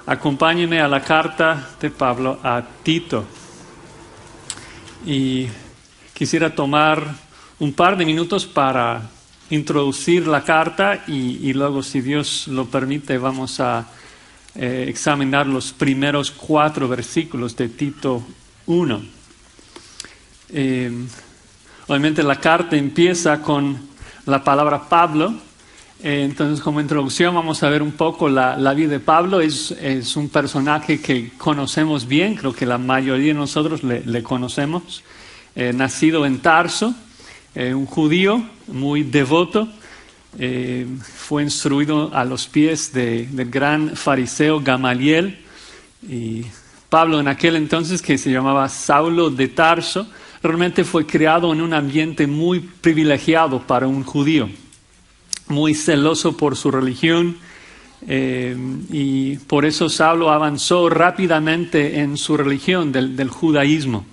Acompáñenme a la carta de Pablo a Tito. Y quisiera tomar un par de minutos para introducir la carta y luego, si Dios lo permite, vamos a examinar los primeros 4 versículos de Tito 1. Obviamente la carta empieza con la palabra Pablo. Entonces, como introducción, vamos a ver un poco la vida de Pablo. Es un personaje que conocemos bien, creo que la mayoría de nosotros le conocemos. Nacido en Tarso, un judío muy devoto, fue instruido a los pies del gran fariseo Gamaliel. Y Pablo, en aquel entonces, que se llamaba Saulo de Tarso, realmente fue criado en un ambiente muy privilegiado para un judío, muy celoso por su religión, y por eso Saulo avanzó rápidamente en su religión del judaísmo.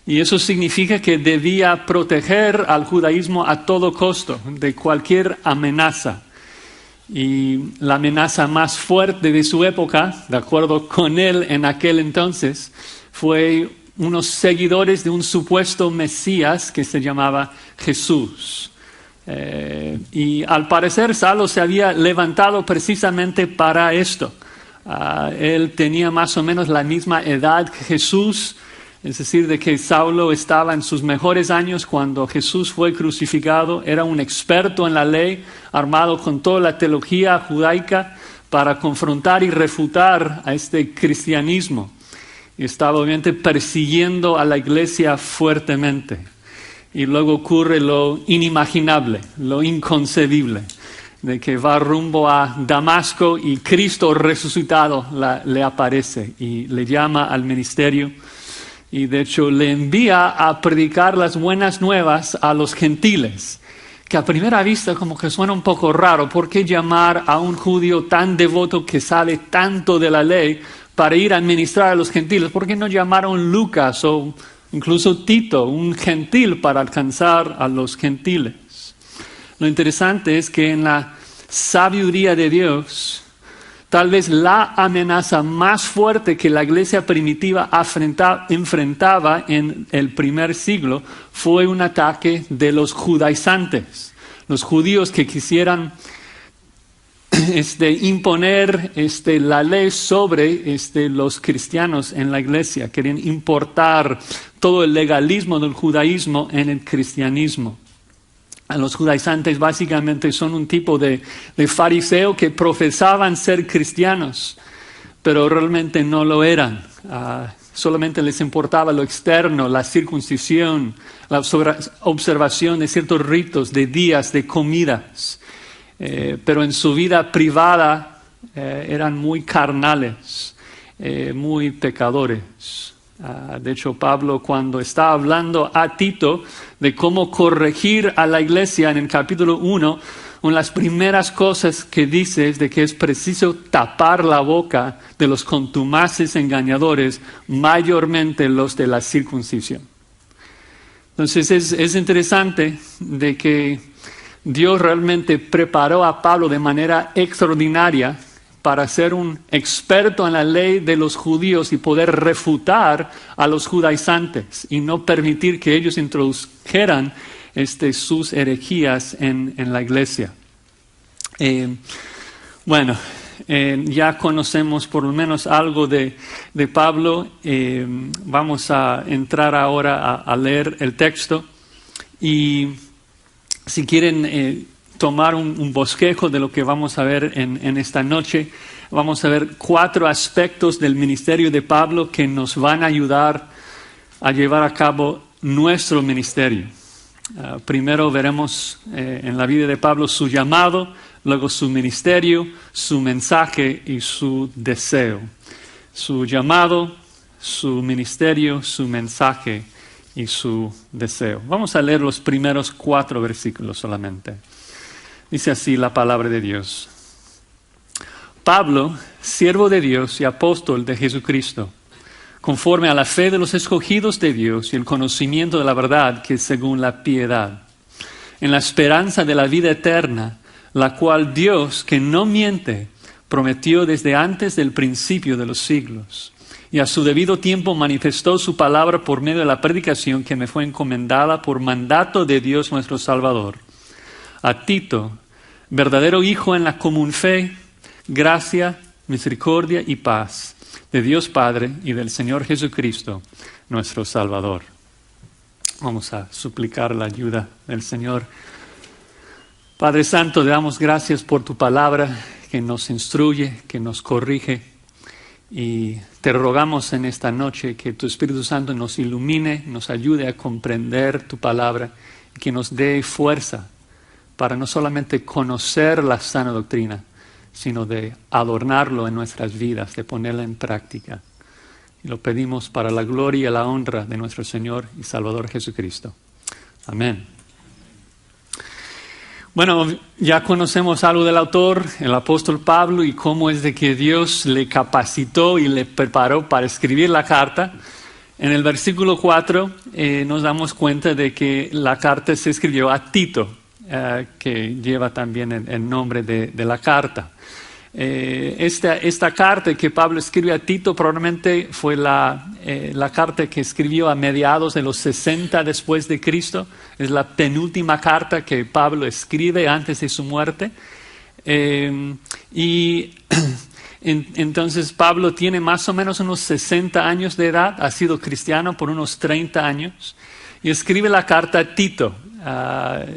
Y eso significa que debía proteger al judaísmo a todo costo, de cualquier amenaza. Y la amenaza más fuerte de su época, de acuerdo con él en aquel entonces, fue unos seguidores de un supuesto Mesías que se llamaba Jesús. Y al parecer Saulo se había levantado precisamente para esto. Él tenía más o menos la misma edad que Jesús, es decir, de que Saulo estaba en sus mejores años cuando Jesús fue crucificado. Era un experto en la ley, armado con toda la teología judaica para confrontar y refutar a este cristianismo. Y estaba obviamente persiguiendo a la iglesia fuertemente. Y luego ocurre lo inimaginable, lo inconcebible, de que va rumbo a Damasco y Cristo resucitado le aparece y le llama al ministerio. Y de hecho le envía a predicar las buenas nuevas a los gentiles, que a primera vista como que suena un poco raro. ¿Por qué llamar a un judío tan devoto que sabe tanto de la ley para ir a ministrar a los gentiles? ¿Por qué no llamaron Lucas o incluso Tito, un gentil, para alcanzar a los gentiles? Lo interesante es que en la sabiduría de Dios, tal vez la amenaza más fuerte que la iglesia primitiva enfrentaba en el primer siglo fue un ataque de los judaizantes, los judíos que quisieran imponer la ley sobre los cristianos en la iglesia. Querían importar todo el legalismo del judaísmo en el cristianismo. Los judaizantes básicamente son un tipo de fariseo que profesaban ser cristianos, pero realmente no lo eran. Solamente les importaba lo externo, la circuncisión, la observación de ciertos ritos, de días, de comidas. Pero en su vida privada eran muy carnales, muy pecadores. De hecho, Pablo, cuando está hablando a Tito de cómo corregir a la iglesia en el capítulo 1, una de las primeras cosas que dice es de que es preciso tapar la boca de los contumaces engañadores, mayormente los de la circuncisión. Entonces es interesante de que Dios realmente preparó a Pablo de manera extraordinaria para ser un experto en la ley de los judíos y poder refutar a los judaizantes y no permitir que ellos introdujeran sus herejías en la iglesia. Ya conocemos por lo menos algo de Pablo. Vamos a entrar ahora a leer el texto y si quieren tomar un bosquejo de lo que vamos a ver en esta noche, vamos a ver 4 aspectos del ministerio de Pablo que nos van a ayudar a llevar a cabo nuestro ministerio. Primero veremos en la vida de Pablo su llamado, luego su ministerio, su mensaje y su deseo. Su llamado, su ministerio, su mensaje y su deseo. Vamos a leer los primeros 4 versículos solamente. Dice así la palabra de Dios. Pablo, siervo de Dios y apóstol de Jesucristo, conforme a la fe de los escogidos de Dios y el conocimiento de la verdad que es según la piedad, en la esperanza de la vida eterna, la cual Dios, que no miente, prometió desde antes del principio de los siglos. Y a su debido tiempo manifestó su palabra por medio de la predicación que me fue encomendada por mandato de Dios nuestro Salvador. A Tito, verdadero hijo en la común fe, gracia, misericordia y paz de Dios Padre y del Señor Jesucristo, nuestro Salvador. Vamos a suplicar la ayuda del Señor. Padre Santo, te damos gracias por tu palabra que nos instruye, que nos corrige, y te rogamos en esta noche que tu Espíritu Santo nos ilumine, nos ayude a comprender tu palabra, y que nos dé fuerza para no solamente conocer la sana doctrina, sino de adornarlo en nuestras vidas, de ponerla en práctica. Y lo pedimos para la gloria y la honra de nuestro Señor y Salvador Jesucristo. Amén. Bueno, ya conocemos algo del autor, el apóstol Pablo, y cómo es de que Dios le capacitó y le preparó para escribir la carta. En el versículo 4 nos damos cuenta de que la carta se escribió a Tito, que lleva también el nombre de la carta. Esta carta que Pablo escribe a Tito probablemente fue la carta que escribió a mediados de los 60 después de Cristo. Es la penúltima carta que Pablo escribe antes de su muerte. Entonces Pablo tiene más o menos unos 60 años de edad, ha sido cristiano por unos 30 años y escribe la carta a Tito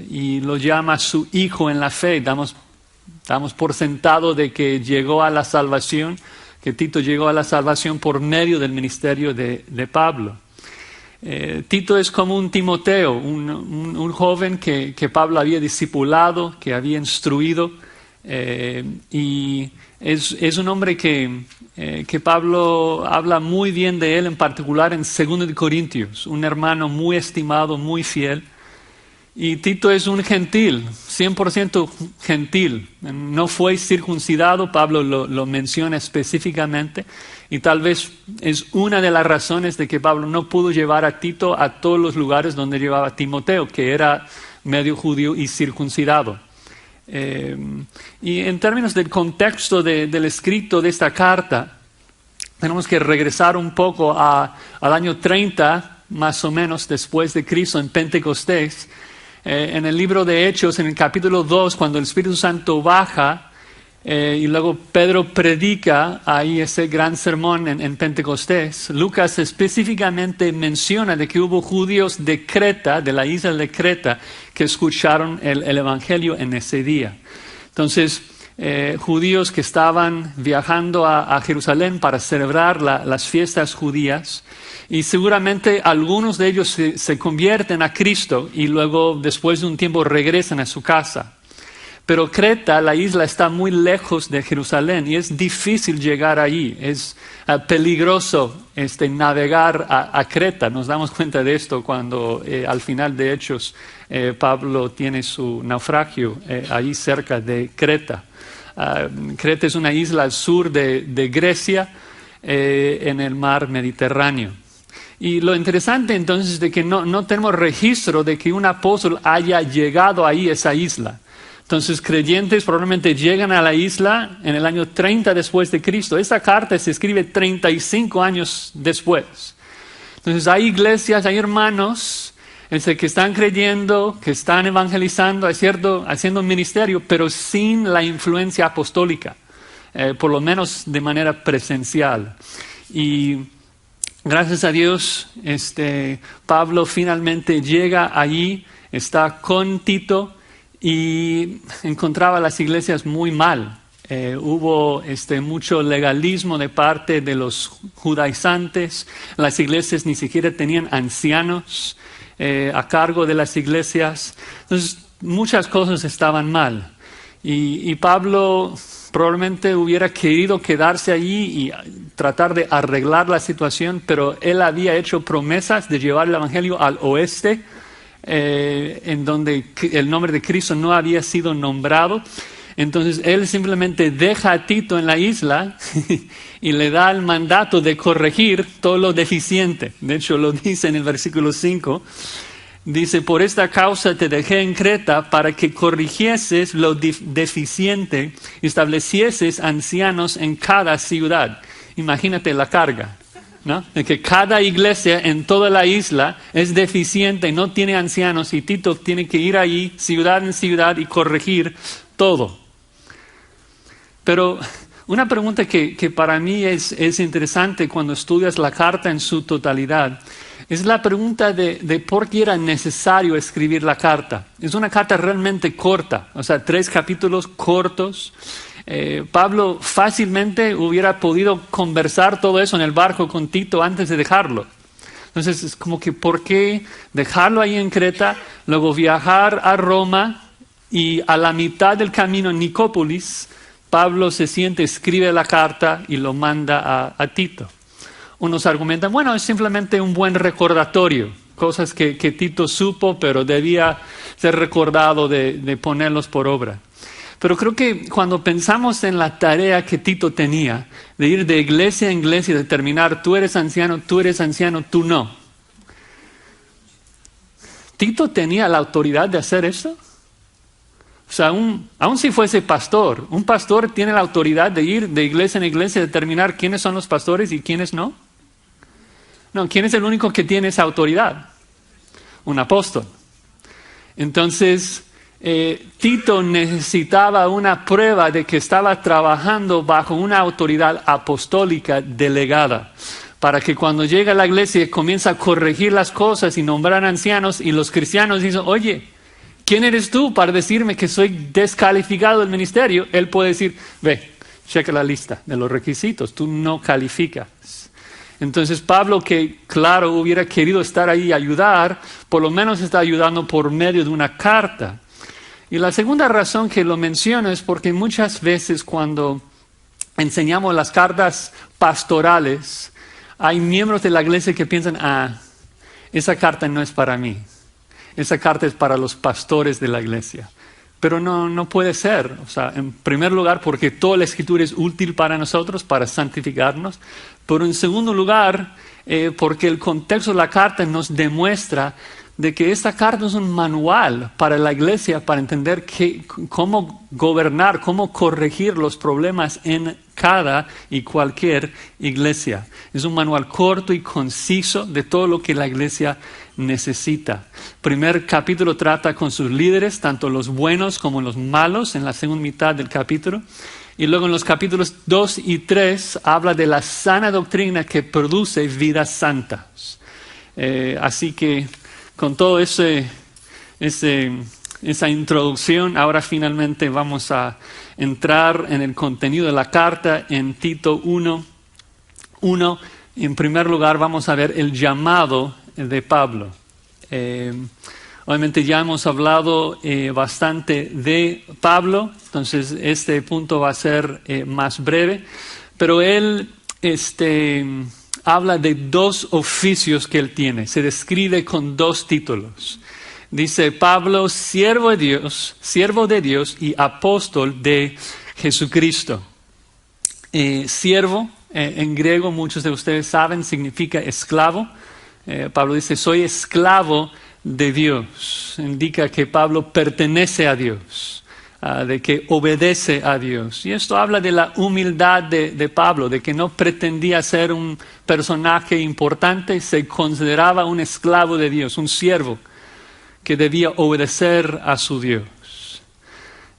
y lo llama su hijo en la fe. Damos por sentado de que llegó a la salvación, que Tito llegó a la salvación por medio del ministerio de Pablo. Tito es como un Timoteo, un joven que Pablo había discipulado, que había instruido, y es un hombre que Pablo habla muy bien de él, en particular en 2 Corintios, un hermano muy estimado, muy fiel. Y Tito es un gentil, 100% gentil. No fue circuncidado, Pablo lo menciona específicamente. Y tal vez es una de las razones de que Pablo no pudo llevar a Tito a todos los lugares donde llevaba a Timoteo, que era medio judío y circuncidado. Y en términos del contexto del escrito de esta carta, tenemos que regresar un poco al año 30, más o menos después de Cristo, en Pentecostés. En el libro de Hechos, en el capítulo 2, cuando el Espíritu Santo baja y luego Pedro predica ahí ese gran sermón en Pentecostés, Lucas específicamente menciona de que hubo judíos de Creta, de la isla de Creta, que escucharon el Evangelio en ese día. Entonces, judíos que estaban viajando a Jerusalén para celebrar las fiestas judías, y seguramente algunos de ellos se convierten a Cristo y luego después de un tiempo regresan a su casa. Pero Creta, la isla, está muy lejos de Jerusalén y es difícil llegar allí. Es peligroso navegar a Creta. Nos damos cuenta de esto cuando al final de Hechos Pablo tiene su naufragio allí cerca de Creta. Creta es una isla al sur de Grecia en el mar Mediterráneo. Y lo interesante entonces es de que no tenemos registro de que un apóstol haya llegado ahí a esa isla. Entonces creyentes probablemente llegan a la isla en el año 30 después de Cristo. Esta carta se escribe 35 años después. Entonces hay iglesias, hay hermanos que están creyendo, que están evangelizando, es cierto, haciendo un ministerio, pero sin la influencia apostólica, por lo menos de manera presencial. Y gracias a Dios, Pablo finalmente llega allí, está con Tito y encontraba las iglesias muy mal. Hubo mucho legalismo de parte de los judaizantes. Las iglesias ni siquiera tenían ancianos a cargo de las iglesias. Entonces, muchas cosas estaban mal. Y Pablo probablemente hubiera querido quedarse allí y tratar de arreglar la situación, pero él había hecho promesas de llevar el evangelio al oeste, en donde el nombre de Cristo no había sido nombrado. Entonces él simplemente deja a Tito en la isla y le da el mandato de corregir todo lo deficiente. De hecho lo dice en el versículo 5. Dice, por esta causa te dejé en Creta para que corrigieses lo deficiente y establecieses ancianos en cada ciudad. Imagínate la carga, ¿no? De que cada iglesia en toda la isla es deficiente, no tiene ancianos y Tito tiene que ir ahí, ciudad en ciudad, y corregir todo. Pero una pregunta que para mí es interesante cuando estudias la carta en su totalidad es la pregunta de por qué era necesario escribir la carta. Es una carta realmente corta, o sea, 3 capítulos cortos. Pablo fácilmente hubiera podido conversar todo eso en el barco con Tito antes de dejarlo. Entonces es como que ¿por qué dejarlo ahí en Creta, luego viajar a Roma y a la mitad del camino en Nicópolis Pablo se siente, escribe la carta y lo manda a Tito? Unos argumentan, bueno, es simplemente un buen recordatorio, cosas que Tito supo, pero debía ser recordado de ponerlos por obra. Pero creo que cuando pensamos en la tarea que Tito tenía, de ir de iglesia en iglesia y determinar, tú eres anciano, tú no. ¿Tito tenía la autoridad de hacer eso? O sea, aun si fuese pastor, un pastor tiene la autoridad de ir de iglesia en iglesia y determinar quiénes son los pastores y quiénes no. No, ¿quién es el único que tiene esa autoridad? Un apóstol. Entonces, Tito necesitaba una prueba de que estaba trabajando bajo una autoridad apostólica delegada, para que cuando llega a la iglesia comienza a corregir las cosas y nombrar ancianos, y los cristianos dicen, oye, ¿quién eres tú para decirme que soy descalificado del ministerio? Él puede decir, ve, checa la lista de los requisitos, tú no calificas. Entonces Pablo, que claro hubiera querido estar ahí y ayudar, por lo menos está ayudando por medio de una carta. Y la segunda razón que lo menciono es porque muchas veces cuando enseñamos las cartas pastorales, hay miembros de la iglesia que piensan, esa carta no es para mí, esa carta es para los pastores de la iglesia. Pero no puede ser. O sea, en primer lugar, porque toda la Escritura es útil para nosotros, para santificarnos. Pero en segundo lugar, porque el contexto de la carta nos demuestra de que esta carta es un manual para la iglesia para entender cómo gobernar, cómo corregir los problemas en cada y cualquier iglesia. Es un manual corto y conciso de todo lo que la iglesia necesita. Primer capítulo trata con sus líderes, tanto los buenos como los malos, en la segunda mitad del capítulo. Y luego en los capítulos 2 y 3 habla de la sana doctrina que produce vidas santas. Así que con todo esa introducción, ahora finalmente vamos a entrar en el contenido de la carta en Tito 1:1. En primer lugar vamos a ver el llamado de Pablo. Obviamente ya hemos hablado bastante de Pablo, entonces este punto va a ser más breve, pero él habla de 2 oficios que él tiene, se describe con 2 títulos. Dice Pablo, siervo de Dios y apóstol de Jesucristo. Siervo, en griego muchos de ustedes saben, significa esclavo. Pablo dice, soy esclavo de Dios. Indica que Pablo pertenece a Dios, de que obedece a Dios. Y esto habla de la humildad de Pablo, de que no pretendía ser un personaje importante, se consideraba un esclavo de Dios, un siervo que debía obedecer a su Dios.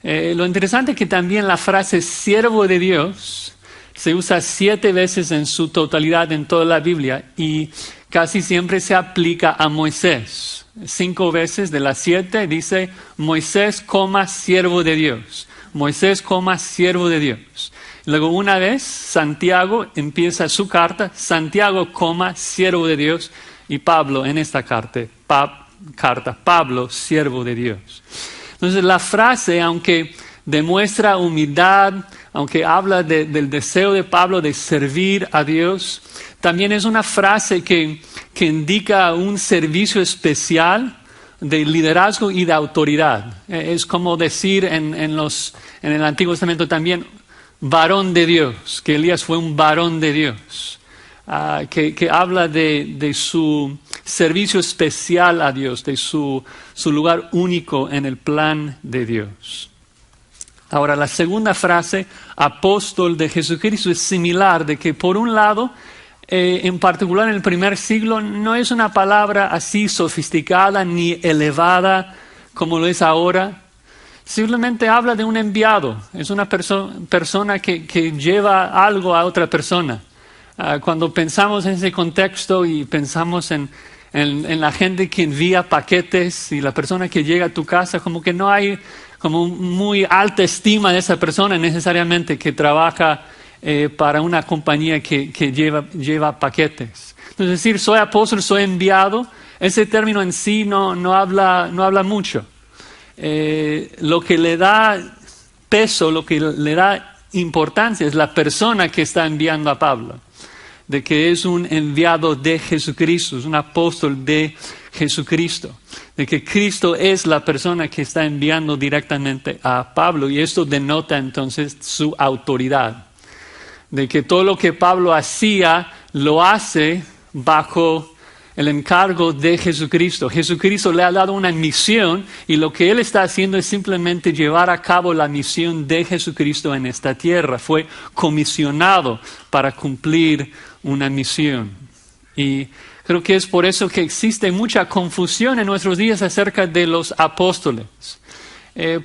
Lo interesante es que también la frase siervo de Dios se usa 7 veces en su totalidad en toda la Biblia y casi siempre se aplica a Moisés. 5 veces de las 7 dice Moisés, siervo de Dios. Moisés, siervo de Dios. Luego una vez Santiago empieza su carta, Santiago, siervo de Dios, y Pablo en esta carta, Pablo, siervo de Dios. Entonces la frase, aunque demuestra humildad, aunque habla del deseo de Pablo de servir a Dios, también es una frase que indica un servicio especial de liderazgo y de autoridad. Es como decir en el Antiguo Testamento también, varón de Dios, que Elías fue un varón de Dios, que habla de su servicio especial a Dios, de su lugar único en el plan de Dios. Ahora, la segunda frase, apóstol de Jesucristo, es similar, de que por un lado, en particular en el primer siglo, no es una palabra así sofisticada ni elevada como lo es ahora. Simplemente habla de un enviado, es una persona que lleva algo a otra persona. Cuando pensamos en ese contexto y pensamos en la gente que envía paquetes y la persona que llega a tu casa, como que no hay como muy alta estima de esa persona necesariamente que trabaja para una compañía que lleva paquetes. Entonces, decir soy apóstol, soy enviado, ese término en sí no habla mucho. Lo que le da peso, lo que le da importancia es la persona que está enviando a Pablo, de que es un enviado de Jesucristo, es un apóstol de Jesucristo, de que Cristo es la persona que está enviando directamente a Pablo, y esto denota entonces su autoridad, de que todo lo que Pablo hacía lo hace bajo el encargo de Jesucristo. Jesucristo le ha dado una misión y lo que él está haciendo es simplemente llevar a cabo la misión de Jesucristo en esta tierra. Fue comisionado para cumplir una misión. Y creo que es por eso que existe mucha confusión en nuestros días acerca de los apóstoles.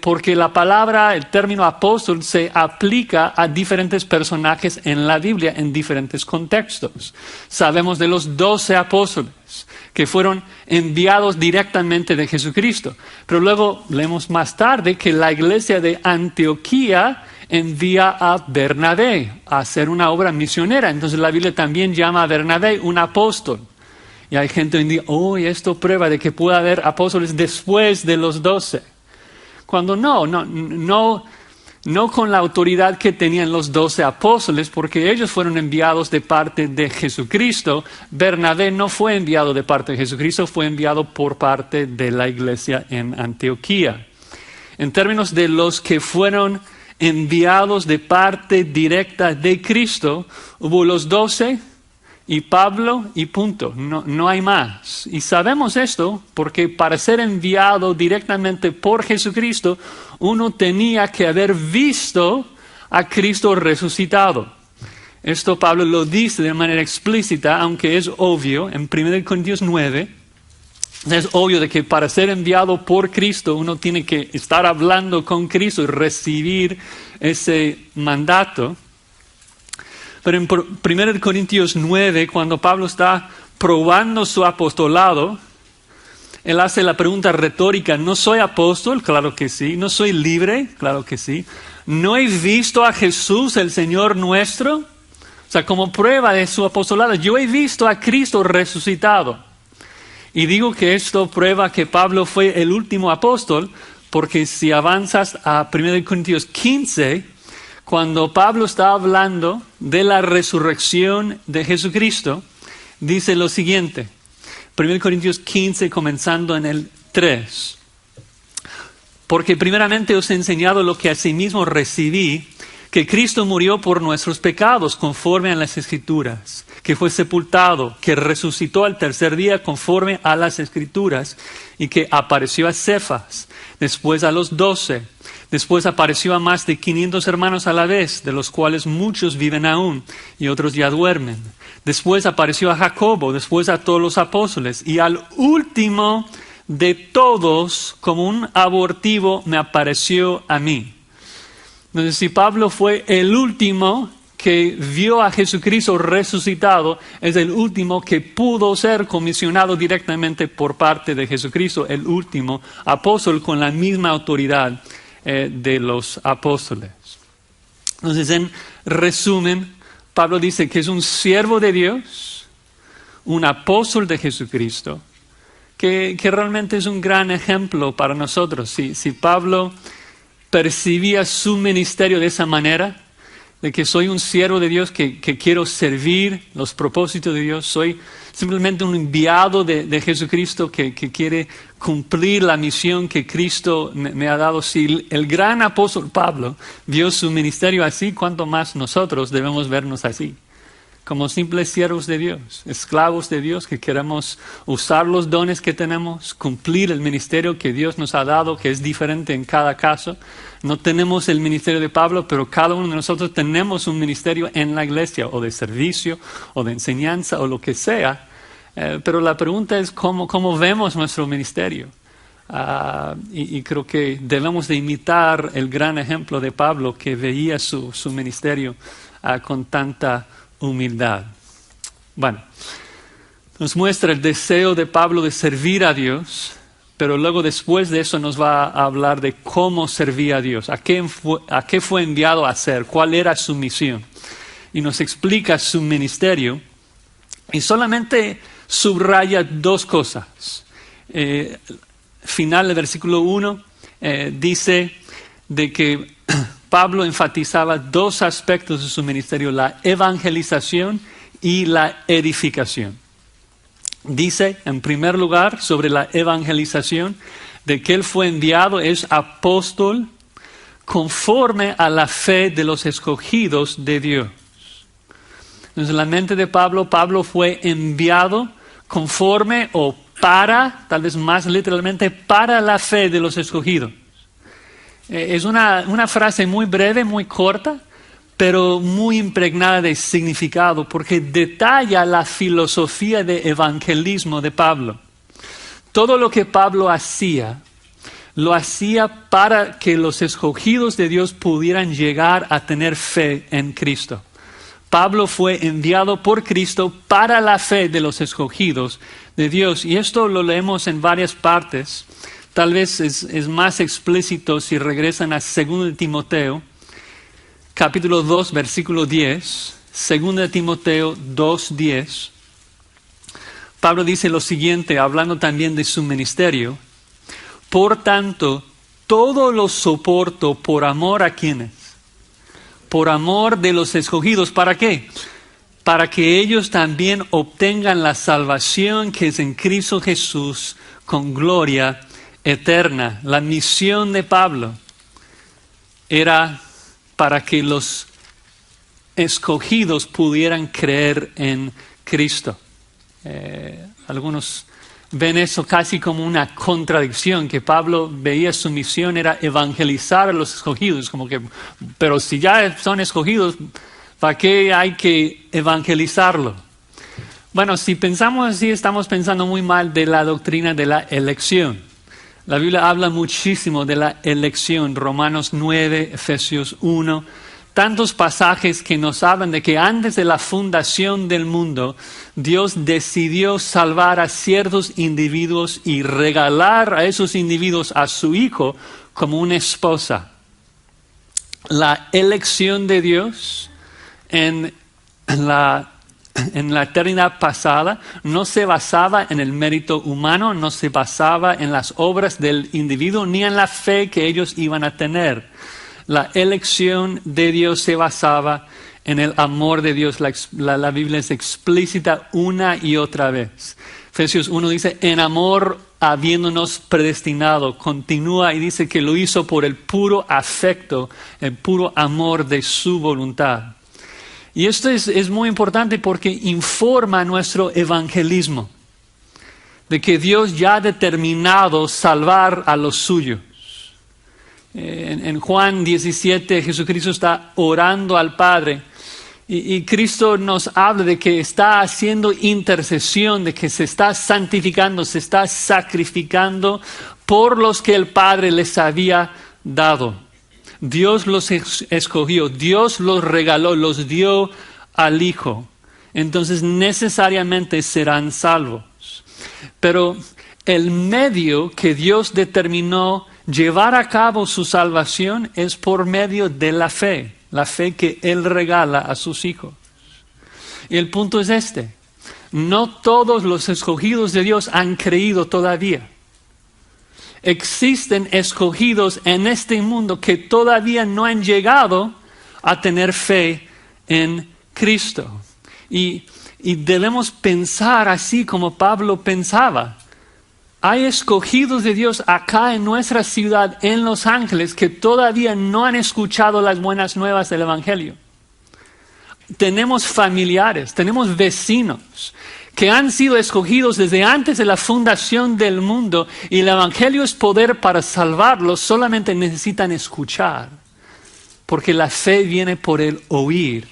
Porque la palabra, el término apóstol, se aplica a diferentes personajes en la Biblia, en diferentes contextos. Sabemos de los 12 apóstoles que fueron enviados directamente de Jesucristo. Pero luego leemos más tarde que la iglesia de Antioquía envía a Bernabé a hacer una obra misionera. Entonces la Biblia también llama a Bernabé un apóstol. Y hay gente que dice, esto prueba de que puede haber apóstoles después de los 12. Cuando no con la autoridad que tenían los 12 apóstoles, porque ellos fueron enviados de parte de Jesucristo. Bernabé no fue enviado de parte de Jesucristo, fue enviado por parte de la iglesia en Antioquía. En términos de los que fueron enviados de parte directa de Cristo, hubo los 12 y Pablo y punto, no hay más. Y sabemos esto porque para ser enviado directamente por Jesucristo, uno tenía que haber visto a Cristo resucitado. Esto Pablo lo dice de manera explícita, aunque es obvio, en 1 Corintios 9, es obvio de que para ser enviado por Cristo, uno tiene que estar hablando con Cristo y recibir ese mandato. Pero en 1 Corintios 9, cuando Pablo está probando su apostolado, él hace la pregunta retórica, ¿no soy apóstol? Claro que sí. ¿No soy libre? Claro que sí. ¿No he visto a Jesús, el Señor nuestro? O sea, como prueba de su apostolado, yo he visto a Cristo resucitado. Y digo que esto prueba que Pablo fue el último apóstol, porque si avanzas a 1 Corintios 15, cuando Pablo está hablando de la resurrección de Jesucristo, dice lo siguiente, 1 Corintios 15, comenzando en el 3. Porque primeramente os he enseñado lo que asimismo recibí, que Cristo murió por nuestros pecados conforme a las Escrituras, que fue sepultado, que resucitó al tercer día conforme a las Escrituras, y que apareció a Cefas, después a los 12. Después apareció a más de 500 hermanos a la vez, de los cuales muchos viven aún y otros ya duermen. Después apareció a Jacobo, después a todos los apóstoles, y al último de todos, como un abortivo, me apareció a mí. Entonces, si Pablo fue el último que vio a Jesucristo resucitado, es el último que pudo ser comisionado directamente por parte de Jesucristo, el último apóstol con la misma autoridad de los apóstoles. Entonces, en resumen, Pablo dice que es un siervo de Dios, un apóstol de Jesucristo, que realmente es un gran ejemplo para nosotros. Si Pablo percibía su ministerio de esa manera, de que soy un siervo de Dios que quiero servir los propósitos de Dios, soy simplemente un enviado de Jesucristo que quiere cumplir la misión que Cristo me ha dado. Si el gran apóstol Pablo vio su ministerio así, ¿cuánto más nosotros debemos vernos así? como simples siervos de Dios, esclavos de Dios, que queremos usar los dones que tenemos, cumplir el ministerio que Dios nos ha dado, que es diferente en cada caso. No tenemos el ministerio de Pablo, pero cada uno de nosotros tenemos un ministerio en la iglesia, o de servicio, o de enseñanza, o lo que sea. Pero la pregunta es cómo vemos nuestro ministerio. Y creo que debemos de imitar el gran ejemplo de Pablo, que veía su ministerio con tanta humildad. Bueno, nos muestra el deseo de Pablo de servir a Dios, pero luego después de eso nos va a hablar de cómo servía a Dios, a qué fue enviado a hacer, cuál era su misión. Y nos explica su ministerio y solamente subraya dos cosas. Final del versículo 1 dice de que Pablo enfatizaba dos aspectos de su ministerio, la evangelización y la edificación. Dice, en primer lugar, sobre la evangelización, de que él fue enviado, es apóstol conforme a la fe de los escogidos de Dios. Entonces, en la mente de Pablo fue enviado conforme o para, tal vez más literalmente, para la fe de los escogidos. Es una frase muy breve, muy corta, pero muy impregnada de significado, porque detalla la filosofía de evangelismo de Pablo. Todo lo que Pablo hacía, lo hacía para que los escogidos de Dios pudieran llegar a tener fe en Cristo. Pablo fue enviado por Cristo para la fe de los escogidos de Dios. Y esto lo leemos en varias partes. Tal vez es más explícito si regresan a 2 Timoteo, capítulo 2, versículo 10. 2 Timoteo 2, 10. Pablo dice lo siguiente, hablando también de su ministerio. Por tanto, todo lo soporto por amor a ¿quiénes? Por amor de los escogidos. ¿Para qué? Para que ellos también obtengan la salvación que es en Cristo Jesús con gloria eterna. La misión de Pablo era para que los escogidos pudieran creer en Cristo. Algunos ven eso casi como una contradicción, que Pablo veía su misión era evangelizar a los escogidos, como que, pero si ya son escogidos, ¿para qué hay que evangelizarlo? Bueno, si pensamos así, estamos pensando muy mal de la doctrina de la elección. La Biblia habla muchísimo de la elección, Romanos 9, Efesios 1, tantos pasajes que nos hablan de que antes de la fundación del mundo, Dios decidió salvar a ciertos individuos y regalar a esos individuos a su Hijo como una esposa. La elección de Dios en la eternidad pasada no se basaba en el mérito humano, no se basaba en las obras del individuo ni en la fe que ellos iban a tener. La elección de Dios se basaba en el amor de Dios. La Biblia es explícita una y otra vez. Efesios 1 dice, en amor habiéndonos predestinado. Continúa y dice que lo hizo por el puro afecto, el puro amor de su voluntad. Y esto es muy importante porque informa nuestro evangelismo, de que Dios ya ha determinado salvar a los suyos. En Juan 17, Jesucristo está orando al Padre y Cristo nos habla de que está haciendo intercesión, de que se está santificando, se está sacrificando por los que el Padre les había dado. Dios los escogió, Dios los regaló, los dio al Hijo. Entonces necesariamente serán salvos. Pero el medio que Dios determinó llevar a cabo su salvación es por medio de la fe que Él regala a sus hijos. Y el punto es este: no todos los escogidos de Dios han creído todavía. Existen escogidos en este mundo que todavía no han llegado a tener fe en Cristo. Y debemos pensar así como Pablo pensaba. Hay escogidos de Dios acá en nuestra ciudad, en Los Ángeles, que todavía no han escuchado las buenas nuevas del Evangelio. tenemos familiares, tenemos vecinos que han sido escogidos desde antes de la fundación del mundo y el Evangelio es poder para salvarlos, solamente necesitan escuchar, porque la fe viene por el oír.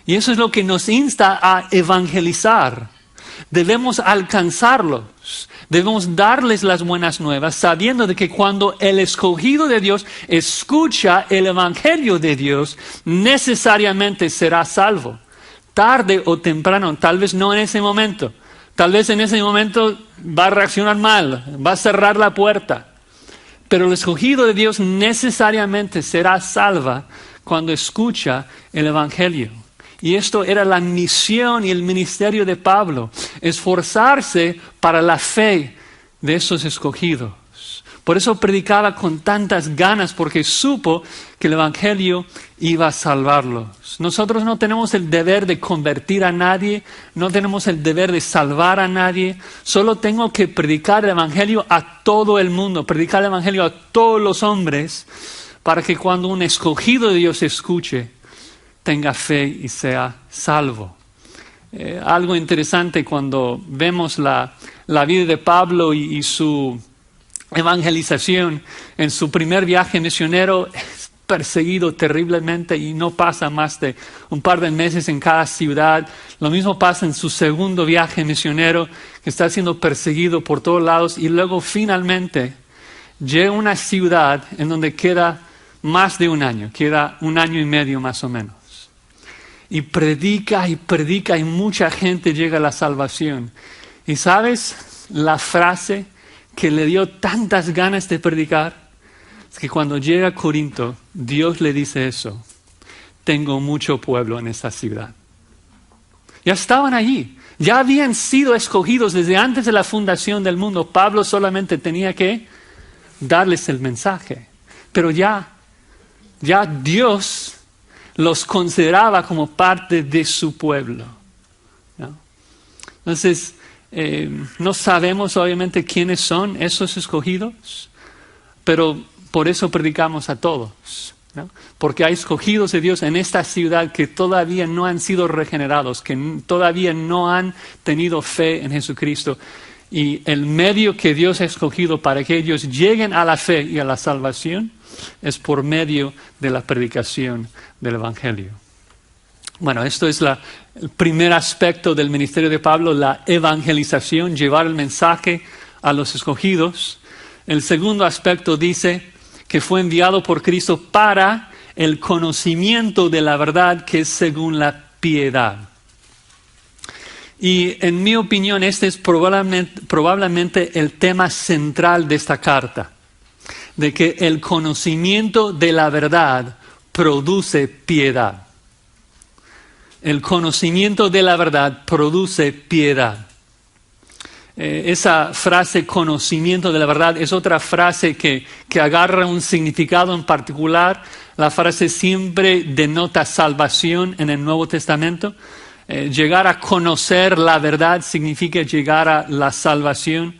Y eso es lo que nos insta a evangelizar. Debemos alcanzarlos, debemos darles las buenas nuevas, sabiendo de que cuando el escogido de Dios escucha el Evangelio de Dios, necesariamente será salvo. Tarde o temprano, tal vez no en ese momento. Tal vez en ese momento va a reaccionar mal, va a cerrar la puerta. Pero el escogido de Dios necesariamente será salvo cuando escucha el Evangelio. Y esto era la misión y el ministerio de Pablo, esforzarse para la fe de esos escogidos. Por eso predicaba con tantas ganas, porque supo que el Evangelio iba a salvarlos. Nosotros no tenemos el deber de convertir a nadie, no tenemos el deber de salvar a nadie. Solo tengo que predicar el Evangelio a todo el mundo, predicar el Evangelio a todos los hombres, para que cuando un escogido de Dios escuche, tenga fe y sea salvo. Algo interesante cuando vemos la vida de Pablo y su evangelización. En su primer viaje misionero es perseguido terriblemente y no pasa más de un par de meses en cada ciudad. Lo mismo pasa en su segundo viaje misionero, que está siendo perseguido por todos lados, y luego finalmente llega a una ciudad en donde queda más de un año, queda 1 año y medio más o menos. Y predica y mucha gente llega a la salvación. ¿Y sabes la frase que le dio tantas ganas de predicar? Es que cuando llega a Corinto, Dios le dice eso: tengo mucho pueblo en esta ciudad. Ya estaban allí, ya habían sido escogidos desde antes de la fundación del mundo. Pablo solamente tenía que darles el mensaje. Pero ya Dios los consideraba como parte de su pueblo, ¿no? Entonces, no sabemos obviamente quiénes son esos escogidos, pero por eso predicamos a todos, ¿no? Porque hay escogidos de Dios en esta ciudad que todavía no han sido regenerados, que todavía no han tenido fe en Jesucristo. Y el medio que Dios ha escogido para que ellos lleguen a la fe y a la salvación es por medio de la predicación del Evangelio. Bueno, esto es el primer aspecto del ministerio de Pablo, la evangelización, llevar el mensaje a los escogidos. El segundo aspecto dice que fue enviado por Cristo para el conocimiento de la verdad, que es según la piedad. Y en mi opinión, este es probablemente el tema central de esta carta, de que el conocimiento de la verdad produce piedad. El conocimiento de la verdad produce piedad. Esa frase, conocimiento de la verdad, es otra frase que agarra un significado en particular. La frase siempre denota salvación en el Nuevo Testamento. Llegar a conocer la verdad significa llegar a la salvación.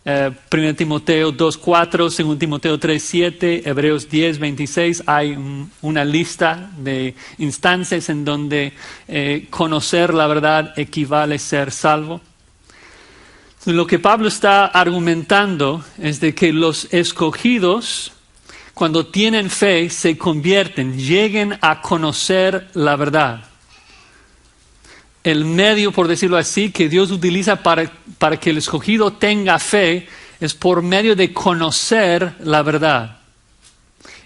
1 Timoteo 2:4, 2 Timoteo 3:7, Hebreos 10:26, hay una lista de instancias en donde conocer la verdad equivale a ser salvo. Lo que Pablo está argumentando es de que los escogidos, cuando tienen fe, se convierten, lleguen a conocer la verdad. El medio, por decirlo así, que Dios utiliza para que el escogido tenga fe es por medio de conocer la verdad.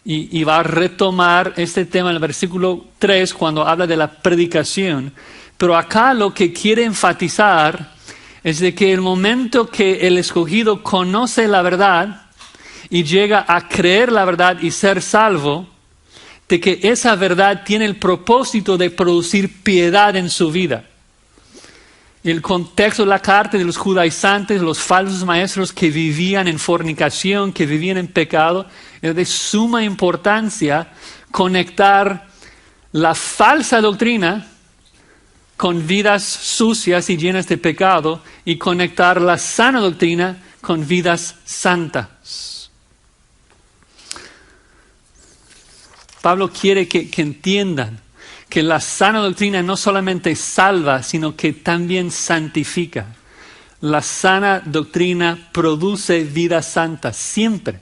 Y va a retomar este tema en el versículo 3 cuando habla de la predicación. Pero acá lo que quiere enfatizar es de que el momento que el escogido conoce la verdad y llega a creer la verdad y ser salvo, de que esa verdad tiene el propósito de producir piedad en su vida. El contexto de la carta de los judaizantes, los falsos maestros que vivían en fornicación, que vivían en pecado, es de suma importancia conectar la falsa doctrina con vidas sucias y llenas de pecado y conectar la sana doctrina con vidas santas. Pablo quiere que entiendan que la sana doctrina no solamente salva, sino que también santifica. La sana doctrina produce vida santa, siempre.